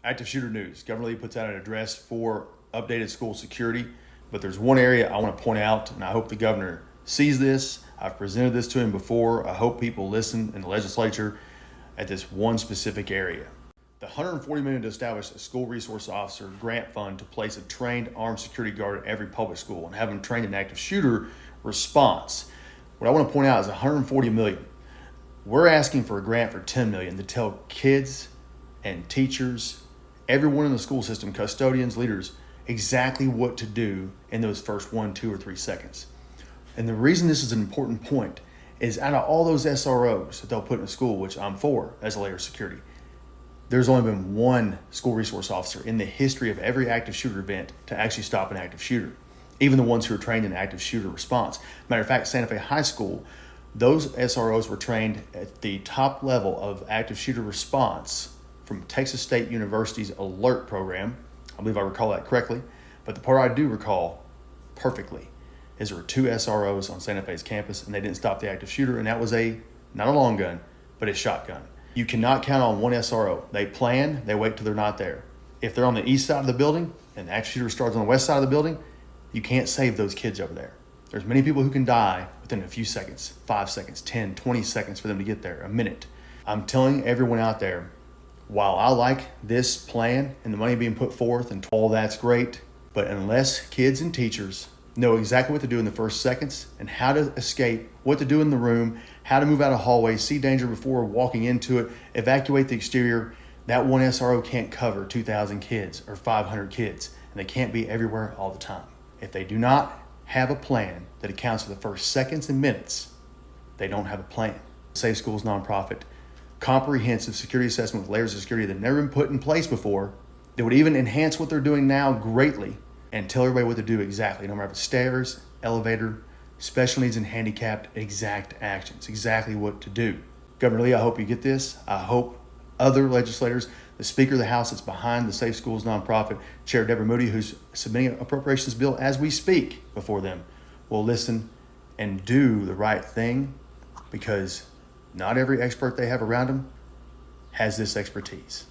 Active shooter news. Governor Lee puts out an address for updated school security, but there's one area I want to point out, and I hope the governor sees this. I've presented this to him before. I hope people listen in the legislature at this one specific area. The $140 million to establish a school resource officer grant fund to place a trained armed security guard at every public school and have them trained in active shooter response. What I want to point out is $140 million. We're asking for a grant for $10 million to tell kids and teachers, everyone in the school system, custodians, leaders, exactly what to do in those first 1, 2, or 3 seconds. And the reason this is an important point is out of all those SROs that they'll put in a school, which I'm for as a layer of security, there's only been one school resource officer in the history of every active shooter event to actually stop an active shooter, even the ones who are trained in active shooter response. Matter of fact, Santa Fe High School, those SROs were trained at the top level of active shooter response from Texas State University's ALERT program. I believe I recall that correctly. But the part I do recall perfectly is there were 2 SROs on Santa Fe's campus, and they didn't stop the active shooter, and that was not a long gun, but a shotgun. You cannot count on one SRO. They plan, they wait till they're not there. If they're on the east side of the building and the active shooter starts on the west side of the building, you can't save those kids over there. There's many people who can die within a few seconds, 5 seconds, 10, 20 seconds for them to get there, a minute. I'm telling everyone out there, while I like this plan and the money being put forth and all that's great, but unless kids and teachers know exactly what to do in the first seconds and how to escape, what to do in the room, how to move out of hallways, see danger before walking into it, evacuate the exterior, that one SRO can't cover 2,000 kids or 500 kids, and they can't be everywhere all the time. If they do not have a plan that accounts for the first seconds and minutes, they don't have a plan. Safe Schools nonprofit, comprehensive security assessment with layers of security that never been put in place before, that would even enhance what they're doing now greatly and tell everybody what to do exactly. No matter if it's stairs, elevator, special needs and handicapped, exact actions, exactly what to do. Governor Lee, I hope you get this. I hope other legislators, the Speaker of the House that's behind the Safe Schools nonprofit, Chair Deborah Moody, who's submitting an appropriations bill as we speak before them, will listen and do the right thing, because not every expert they have around them has this expertise.